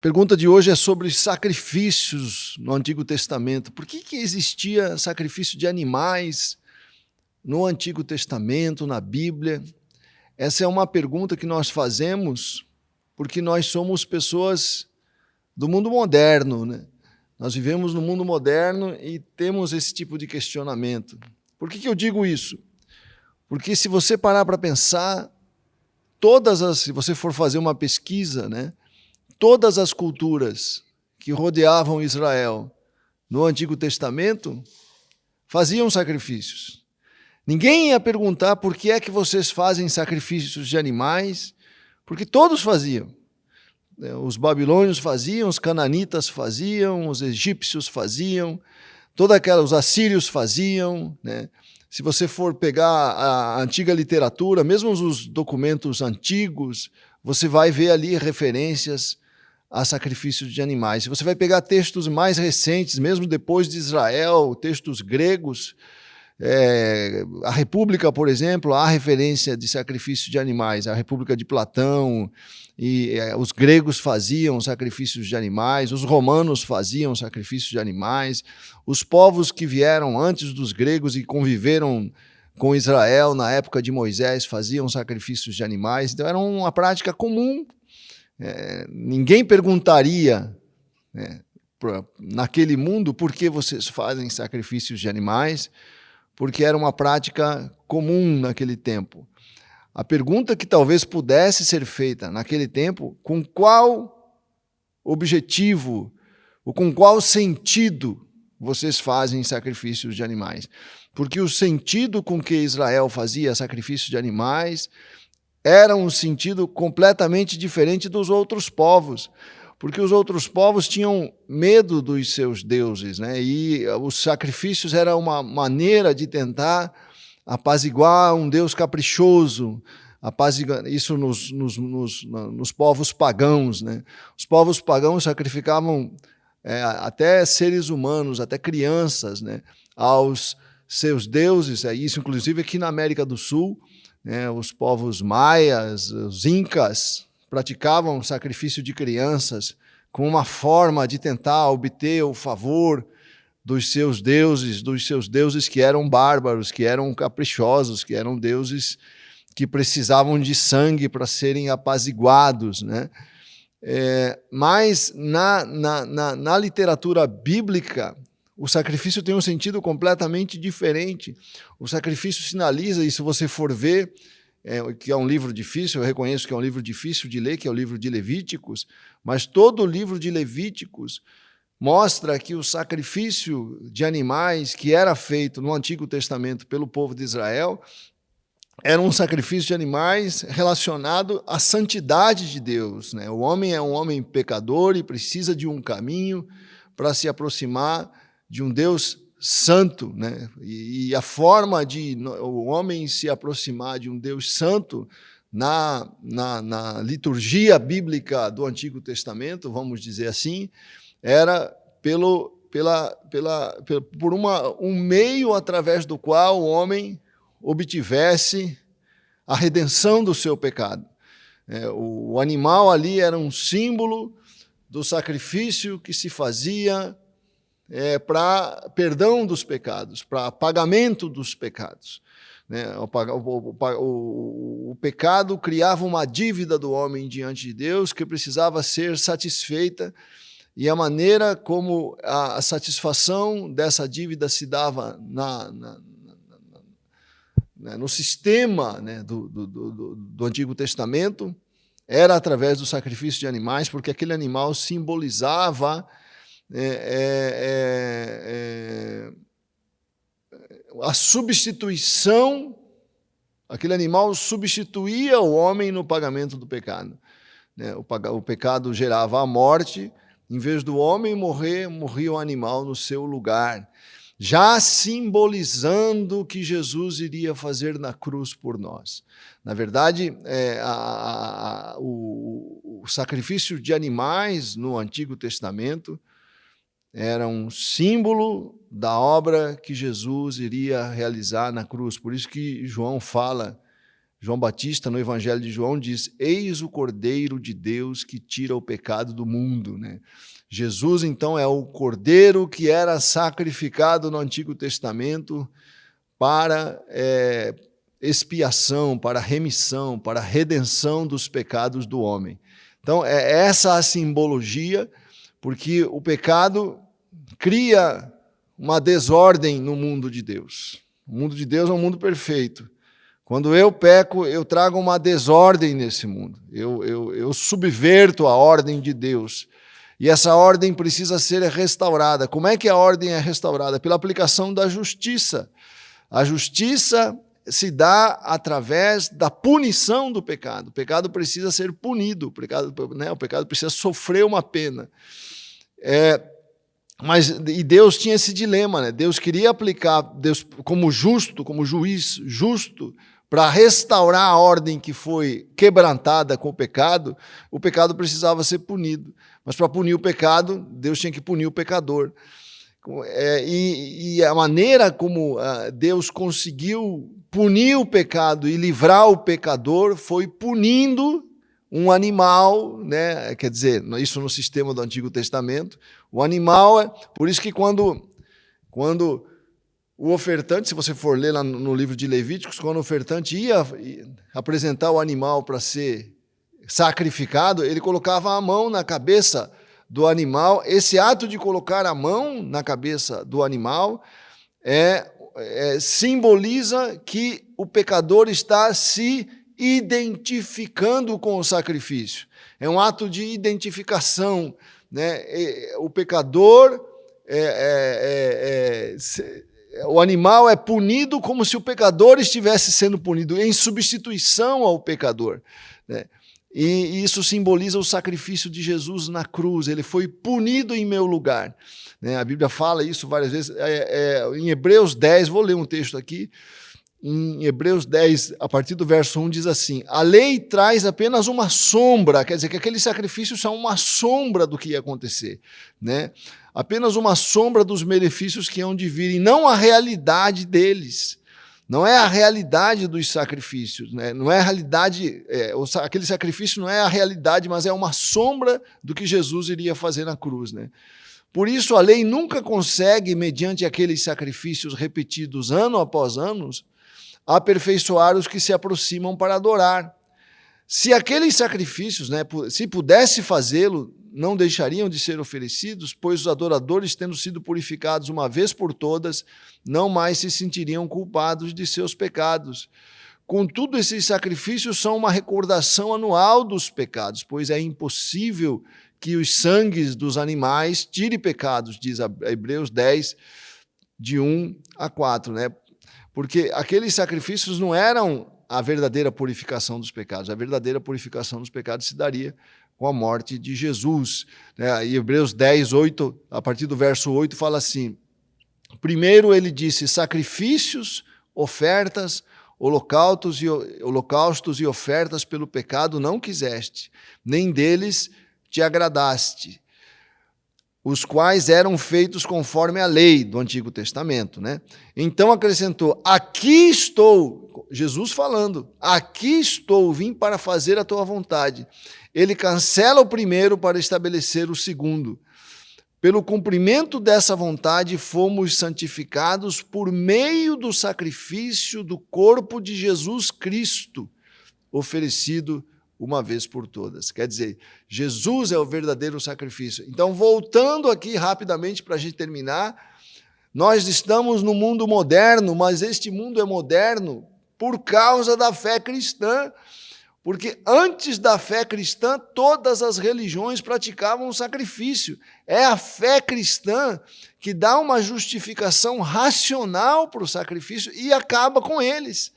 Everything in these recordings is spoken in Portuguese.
pergunta de hoje é sobre sacrifícios no Antigo Testamento. Por que existia sacrifício de animais no Antigo Testamento, na Bíblia? Essa é uma pergunta que nós fazemos porque nós somos pessoas do mundo moderno, né? Nós vivemos no mundo moderno e temos esse tipo de questionamento. Por que eu digo isso? Porque se você parar para pensar, se você for fazer uma pesquisa, né, todas as culturas que rodeavam Israel no Antigo Testamento faziam sacrifícios. Ninguém ia perguntar por que é que vocês fazem sacrifícios de animais, porque todos faziam. Os babilônios faziam, os cananitas faziam, os egípcios faziam, os assírios faziam, né? Se você for pegar a antiga literatura, mesmo os documentos antigos, você vai ver ali referências a sacrifícios de animais. Se você vai pegar textos mais recentes, mesmo depois de Israel, textos gregos, a República, por exemplo, há referência de sacrifício de animais. A República de Platão, os gregos faziam sacrifícios de animais, os romanos faziam sacrifícios de animais, os povos que vieram antes dos gregos e conviveram com Israel na época de Moisés faziam sacrifícios de animais. Então era uma prática comum. Ninguém perguntaria, né, naquele mundo por que vocês fazem sacrifícios de animais, porque era uma prática comum naquele tempo. A pergunta que talvez pudesse ser feita naquele tempo, com qual objetivo ou com qual sentido vocês fazem sacrifícios de animais? Porque o sentido com que Israel fazia sacrifício de animais era um sentido completamente diferente dos outros povos, porque os outros povos tinham medo dos seus deuses, né? E os sacrifícios eram uma maneira de tentar apaziguar um Deus caprichoso, isso nos povos pagãos, né? Os povos pagãos sacrificavam até seres humanos, até crianças, né, aos seus deuses, isso inclusive aqui na América do Sul, né, os povos maias, os incas, praticavam sacrifício de crianças como uma forma de tentar obter o favor dos seus deuses que eram bárbaros, que eram caprichosos, que eram deuses que precisavam de sangue para serem apaziguados, né? Mas na literatura bíblica, o sacrifício tem um sentido completamente diferente. O sacrifício sinaliza, e se você for ver, que é um livro difícil, eu reconheço que é um livro difícil de ler, que é o livro de Levíticos, mas todo o livro de Levíticos mostra que o sacrifício de animais que era feito no Antigo Testamento pelo povo de Israel era um sacrifício de animais relacionado à santidade de Deus, né? O homem é um homem pecador e precisa de um caminho para se aproximar de um Deus santo, né? E a forma de o homem se aproximar de um Deus santo na liturgia bíblica do Antigo Testamento, vamos dizer assim, era por um meio através do qual o homem obtivesse a redenção do seu pecado. O animal ali era um símbolo do sacrifício que se fazia para perdão dos pecados, para pagamento dos pecados. O pecado criava uma dívida do homem diante de Deus que precisava ser satisfeita, e a maneira como a satisfação dessa dívida se dava no sistema, né, do Antigo Testamento era através do sacrifício de animais, porque aquele animal simbolizava a substituição. Aquele animal substituía o homem no pagamento do pecado, né? O pecado gerava a morte, em vez do homem morrer, morria o animal no seu lugar, já simbolizando o que Jesus iria fazer na cruz por nós. Na verdade, o sacrifício de animais no Antigo Testamento era um símbolo da obra que Jesus iria realizar na cruz. Por isso que João fala João Batista, no Evangelho de João, diz: eis o Cordeiro de Deus que tira o pecado do mundo, né? Jesus, então, é o Cordeiro que era sacrificado no Antigo Testamento para expiação, para remissão, para redenção dos pecados do homem. Então, é essa a simbologia, porque o pecado cria uma desordem no mundo de Deus. O mundo de Deus é um mundo perfeito. Quando eu peco, eu trago uma desordem nesse mundo. Eu subverto a ordem de Deus. E essa ordem precisa ser restaurada. Como é que a ordem é restaurada? Pela aplicação da justiça. A justiça se dá através da punição do pecado. O pecado precisa ser punido. O pecado precisa sofrer uma pena. E Deus tinha esse dilema, né? Deus queria aplicar Deus como justo, como juiz justo, para restaurar a ordem que foi quebrantada com o pecado precisava ser punido. Mas para punir o pecado, Deus tinha que punir o pecador. E a maneira como Deus conseguiu punir o pecado e livrar o pecador foi punindo um animal, né? Quer dizer, isso no sistema do Antigo Testamento. O animal, por isso que quando o ofertante, se você for ler lá no livro de Levíticos, quando o ofertante ia apresentar o animal para ser sacrificado, ele colocava a mão na cabeça do animal. Esse ato de colocar a mão na cabeça do animal simboliza que o pecador está se identificando com o sacrifício. É um ato de identificação, né? O pecador o animal é punido como se o pecador estivesse sendo punido, em substituição ao pecador, né? E isso simboliza o sacrifício de Jesus na cruz. Ele foi punido em meu lugar, né? A Bíblia fala isso várias vezes. Em Hebreus 10, vou ler um texto aqui. Em Hebreus 10, a partir do verso 1, diz assim: a lei traz apenas uma sombra, quer dizer que aqueles sacrifícios são uma sombra do que ia acontecer, né? Apenas uma sombra dos benefícios que hão de vir, e não a realidade deles. Não é a realidade dos sacrifícios, né? Não é a realidade, aquele sacrifício não é a realidade, mas é uma sombra do que Jesus iria fazer na cruz, né? Por isso a lei nunca consegue, mediante aqueles sacrifícios repetidos ano após ano, aperfeiçoar os que se aproximam para adorar. Se aqueles sacrifícios, né, se pudesse fazê-lo, não deixariam de ser oferecidos, pois os adoradores, tendo sido purificados uma vez por todas, não mais se sentiriam culpados de seus pecados. Contudo, esses sacrifícios são uma recordação anual dos pecados, pois é impossível que os sangues dos animais tire pecados, diz Hebreus 10, de 1 a 4, né? Porque aqueles sacrifícios não eram a verdadeira purificação dos pecados. A verdadeira purificação dos pecados se daria com a morte de Jesus, né? E Hebreus 10, 8, a partir do verso 8, fala assim: primeiro ele disse, sacrifícios, ofertas, holocaustos e ofertas pelo pecado não quiseste, nem deles te agradaste, os quais eram feitos conforme a lei do Antigo Testamento, né? Então acrescentou, aqui estou, Jesus falando, aqui estou, vim para fazer a tua vontade. Ele cancela o primeiro para estabelecer o segundo. Pelo cumprimento dessa vontade, fomos santificados por meio do sacrifício do corpo de Jesus Cristo, oferecido uma vez por todas. Quer dizer, Jesus é o verdadeiro sacrifício. Então, voltando aqui rapidamente para a gente terminar, nós estamos no mundo moderno, mas este mundo é moderno por causa da fé cristã. Porque antes da fé cristã, todas as religiões praticavam o sacrifício. É a fé cristã que dá uma justificação racional para o sacrifício e acaba com eles,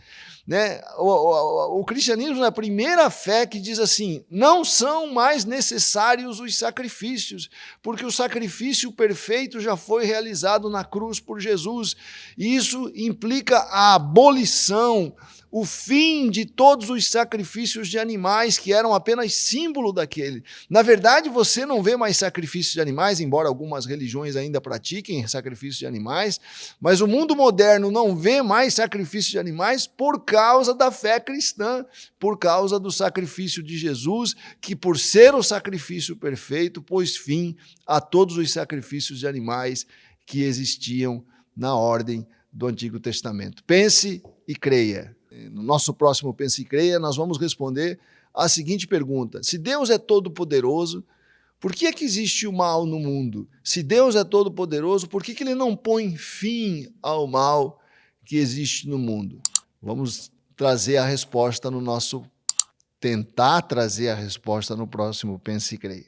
né? O cristianismo é a primeira fé que diz assim, não são mais necessários os sacrifícios, porque o sacrifício perfeito já foi realizado na cruz por Jesus. E isso implica a abolição, o fim de todos os sacrifícios de animais que eram apenas símbolo daquele. Na verdade, você não vê mais sacrifícios de animais, embora algumas religiões ainda pratiquem sacrifícios de animais, mas o mundo moderno não vê mais sacrifícios de animais por causa causa da fé cristã, por causa do sacrifício de Jesus, que por ser o sacrifício perfeito, pôs fim a todos os sacrifícios de animais que existiam na ordem do Antigo Testamento. Pense e creia. No nosso próximo Pense e Creia, nós vamos responder a seguinte pergunta: se Deus é todo-poderoso, por que é que existe o mal no mundo? Se Deus é todo-poderoso, por que Ele não põe fim ao mal que existe no mundo? Vamos trazer a resposta no nosso... tentar trazer a resposta no próximo Pense e Creia.